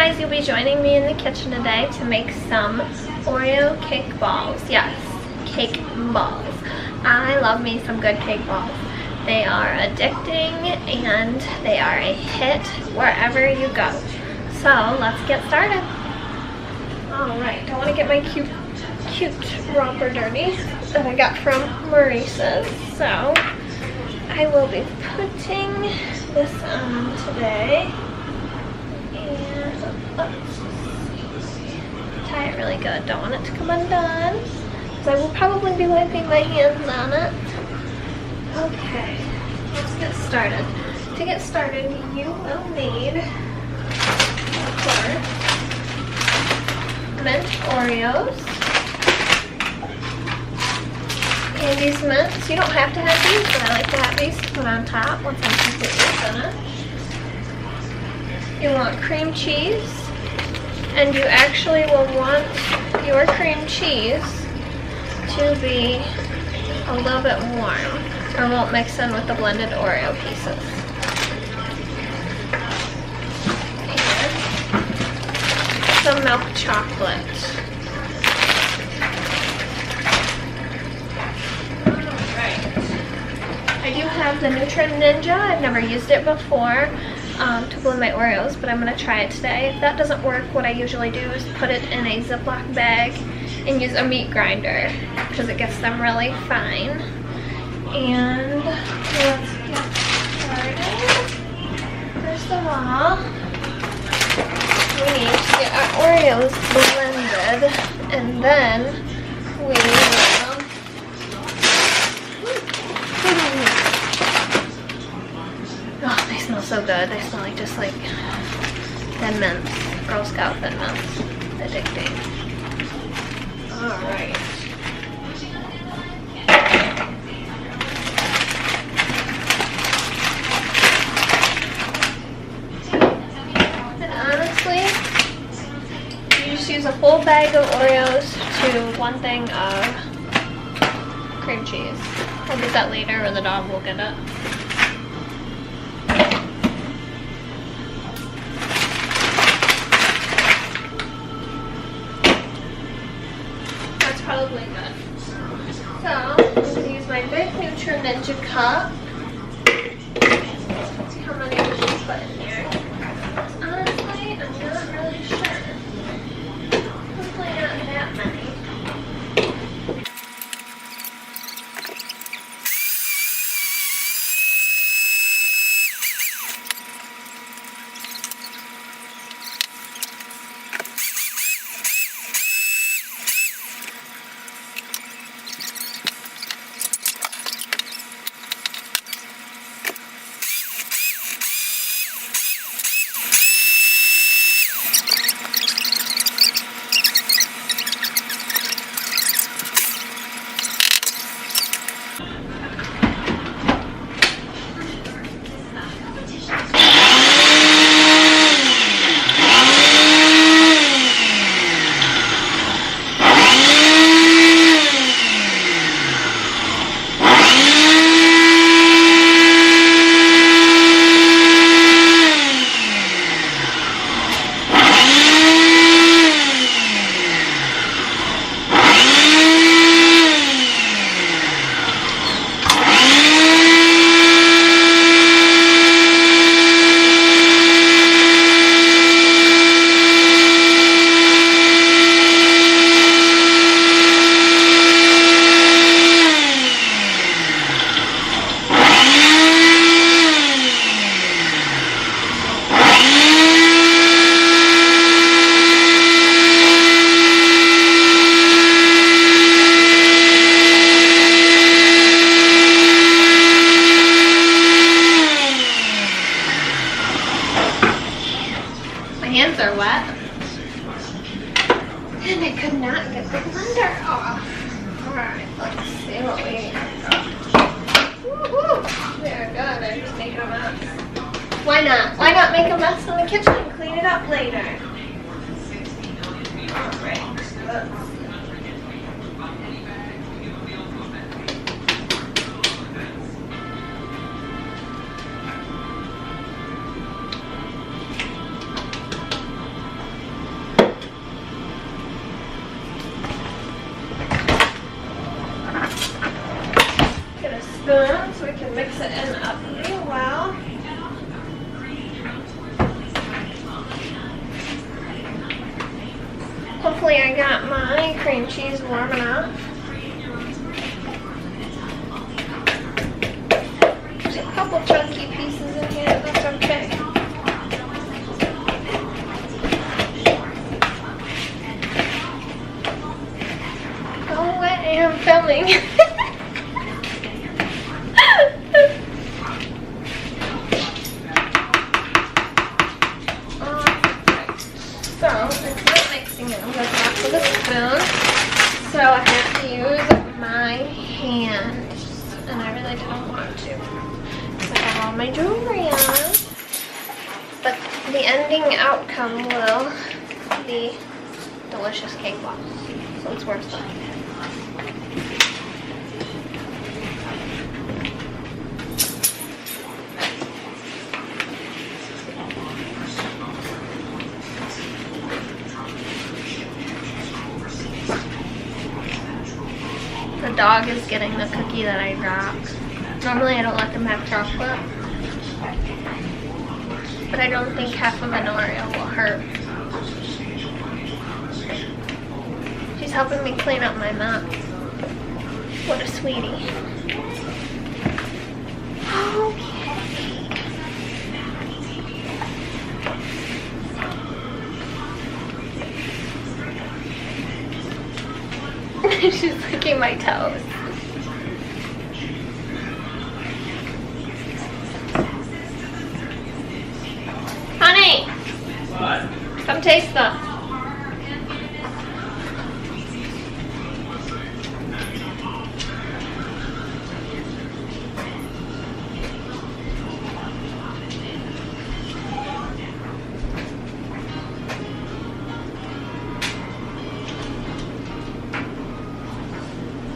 guys, you'll be joining me in the kitchen today to make some Oreo cake balls. Yes, cake balls. I love me some good cake balls. They are addicting and they are a hit wherever you go. So let's get started. Alright, don't want to get my cute romper dirty that I got from Maurices. So I will be putting this on today. Tie it really good. Don't want it to come undone. So I will probably be wiping my hands on it. Okay, let's get started. To get started, you will need, of course, Mint Oreos. And these mints, you don't have to have these, but I like to have these to put on top once I'm completely finished. You want cream cheese, and you actually will want your cream cheese to be a little bit warm, or won't mix in with the blended Oreo pieces. And some milk chocolate. I do have the Ninja. I've never used it before to blend my Oreos, but I'm going to try it today. If that doesn't work, what I usually do is put it in a Ziploc bag and use a meat grinder because it gets them really fine. And let's get started. First of all, we need to get our Oreos blended, and then we will oh, they smell so good. They smell like just like Thin Mints, Girl Scout Thin Mints. Addicting. Alright. And honestly, you just use a full bag of Oreos to 1 thing of cream cheese. I'll get that later, or the dog will get it. That's probably good. So, I'm going to use my big Ninja cup. Let's see how many we should put in here. Honestly, I'm not really sure. Hopefully not that many. Hands are wet, and I could not get the blender off. Alright, let's see what we got. Woohoo! They're good. I'm just making a mess. Why not? Why not make a mess in the kitchen and clean it up later? Alright, let's mix it in up real well. Hopefully I got my cream cheese warm enough. There's a couple chunky pieces in here, that's okay. Go away, I'm filming. With a spoon, so I have to use my hands, and I really don't want to because I have all my jewelry on. But the ending outcome will be delicious cake box, so it's worth it. The dog is getting the cookie that I dropped. Normally I don't let them have chocolate, but I don't think half of an Oreo will hurt. She's helping me clean up my mess. What a sweetie. Okay. She's licking my toes. Honey! What? Come taste them.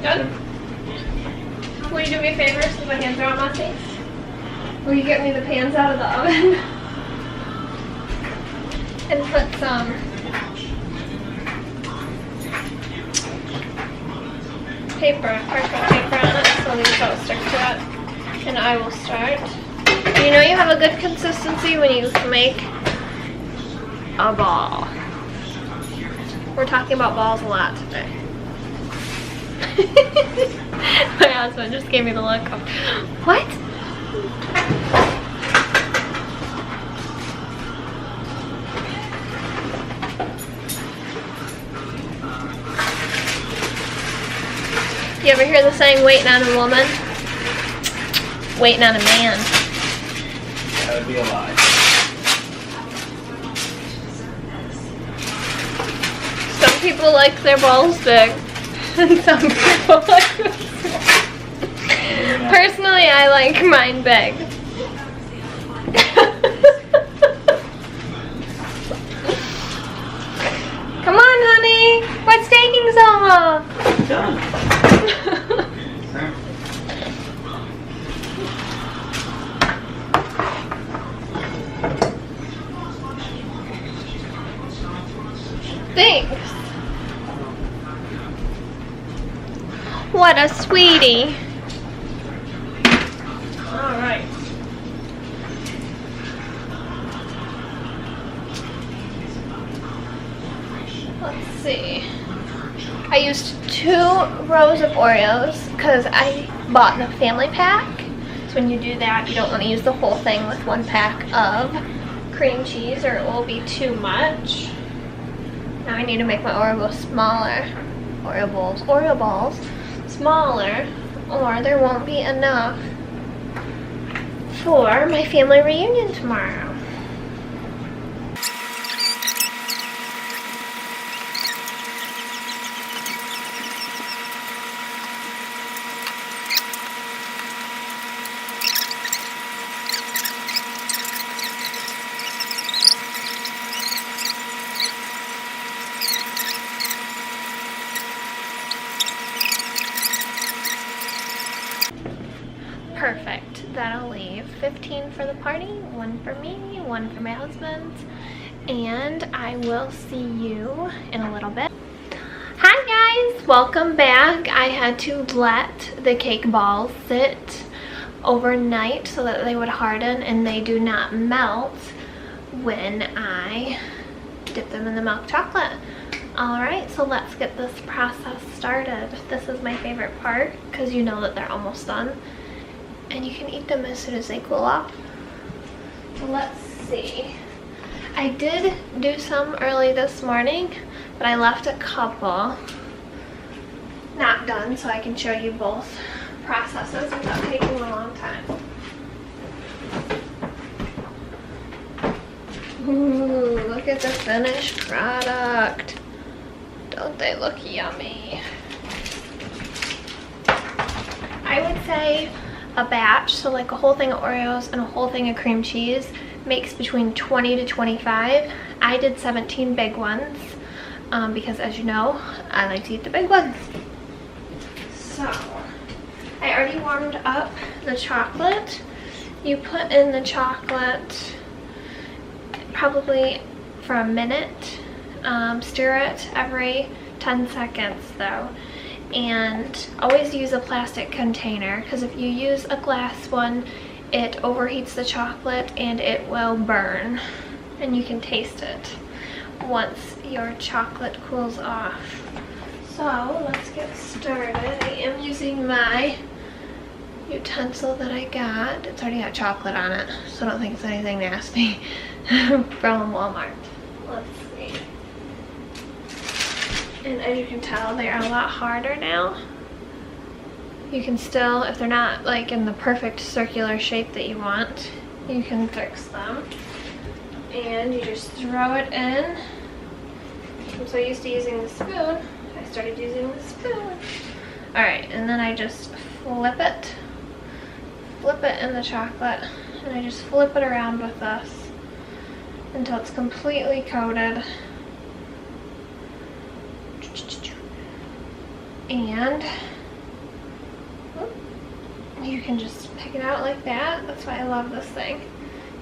Good? Will you do me a favor since my hands are on messy? Will you get me the pans out of the oven? And put some paper, parchment paper on it so these don't stick to it. And I will start. You know you have a good consistency when you make a ball. We're talking about balls a lot today. My husband just gave me the look of, what? You ever hear the saying, waiting on a woman? Waiting on a man. That would be a lie. Some people like their balls big. And some people like them small. Personally, I like mine big. Come on, honey. What's taking so long? I'm done. Thanks. What a sweetie. All right. Let's see. I used 2 rows of Oreos because I bought the family pack. So when you do that, you don't want to use the whole thing with 1 pack of cream cheese or it will be too much. Now I need to make my Oreo smaller. Oreo balls smaller, or there won't be enough for my family reunion tomorrow. Perfect. That'll leave 15 for the party, 1 for me, 1 for my husband, and I will see you in a little bit. Hi guys, welcome back. I had to let the cake balls sit overnight so that they would harden and they do not melt when I dip them in the milk chocolate. Alright, so let's get this process started. This is my favorite part because you know that they're almost done. And you can eat them as soon as they cool off. So let's see. I did do some early this morning, but I left a couple not done so I can show you both processes without taking a long time. Ooh, look at the finished product. Don't they look yummy? I would say a batch, so like a whole thing of Oreos and a whole thing of cream cheese, makes between 20 to 25. I did 17 big ones because, as you know, I like to eat the big ones. So I already warmed up the chocolate. You put in the chocolate probably for a minute. Stir it every 10 seconds though. And always use a plastic container, because if you use a glass one, it overheats the chocolate and it will burn. And you can taste it once your chocolate cools off. So let's get started. I am using my utensil that I got. It's already got chocolate on it, so I don't think it's anything nasty. From Walmart. Let's see. And as you can tell, they are a lot harder now. You can still, if they're not like in the perfect circular shape that you want, you can fix them. And you just throw it in. I'm so used to using the spoon, I started using the spoon. Alright, and then I just flip it in the chocolate, and I just flip it around with this until it's completely coated. And you can just pick it out like that. That's why I love this thing.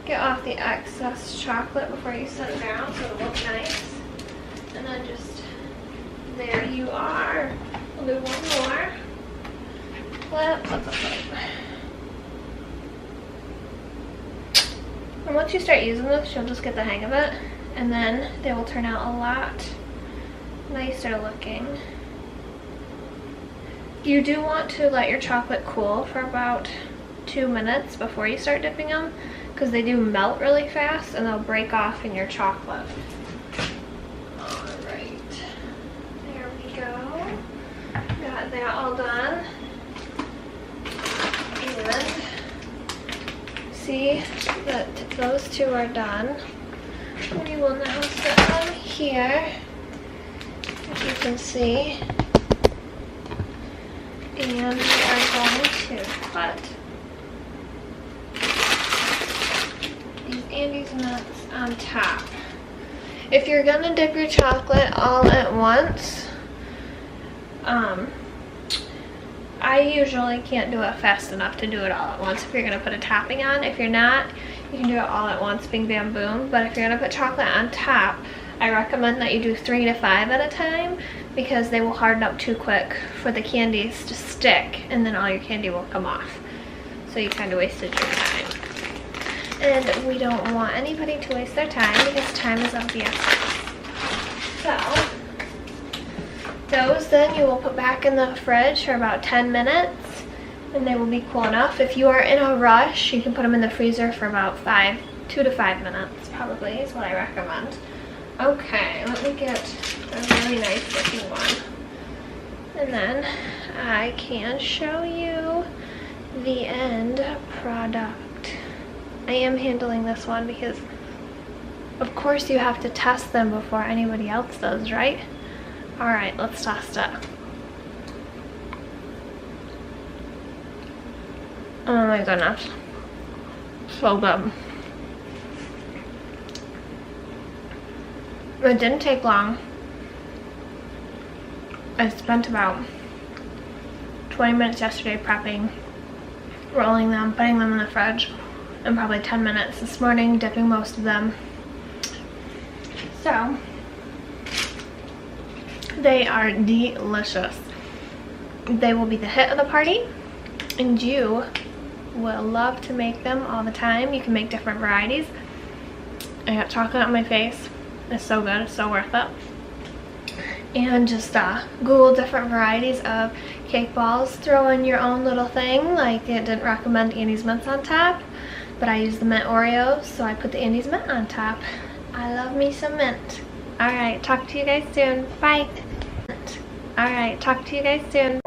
Get off the excess chocolate before you set it down so it'll look nice. And then just, there you are. We'll do one more. Flip. And once you start using this, you'll just get the hang of it. And then they will turn out a lot nicer looking. You do want to let your chocolate cool for about 2 minutes before you start dipping them, because they do melt really fast and they'll break off in your chocolate. Alright, there we go. Got that all done. And see that those two are done. We will now set them here, as you can see. And we are going to put these Andes nuts on top. If you're gonna dip your chocolate all at once, I usually can't do it fast enough to do it all at once if you're gonna put a topping on. If you're not, you can do it all at once, bing bam boom. But if you're gonna put chocolate on top, I recommend that you do 3 to 5 at a time, because they will harden up too quick for the candies to stick, and then all your candy will come off. So you kind of wasted your time. And we don't want anybody to waste their time, because time is of the essence. So those then you will put back in the fridge for about 10 minutes, and they will be cool enough. If you are in a rush, you can put them in the freezer for about 2 to 5 minutes probably is what I recommend. Okay, let me get a really nice looking one. And then I can show you the end product. I am handling this one because of course you have to test them before anybody else does, right? Alright, let's test it. Oh my goodness. So good. It didn't take long. I spent about 20 minutes yesterday prepping, rolling them, putting them in the fridge, and probably 10 minutes this morning dipping most of them. So, they are delicious. They will be the hit of the party, and you will love to make them all the time. You can make different varieties. I got chocolate on my face. It's so good, it's so worth it. And just Google different varieties of cake balls. Throw in your own little thing. Like, it didn't recommend Annie's Mints on top, but I used the Mint Oreos, so I put the Annie's Mint on top. I love me some mint. Alright, talk to you guys soon. Bye. Alright, talk to you guys soon.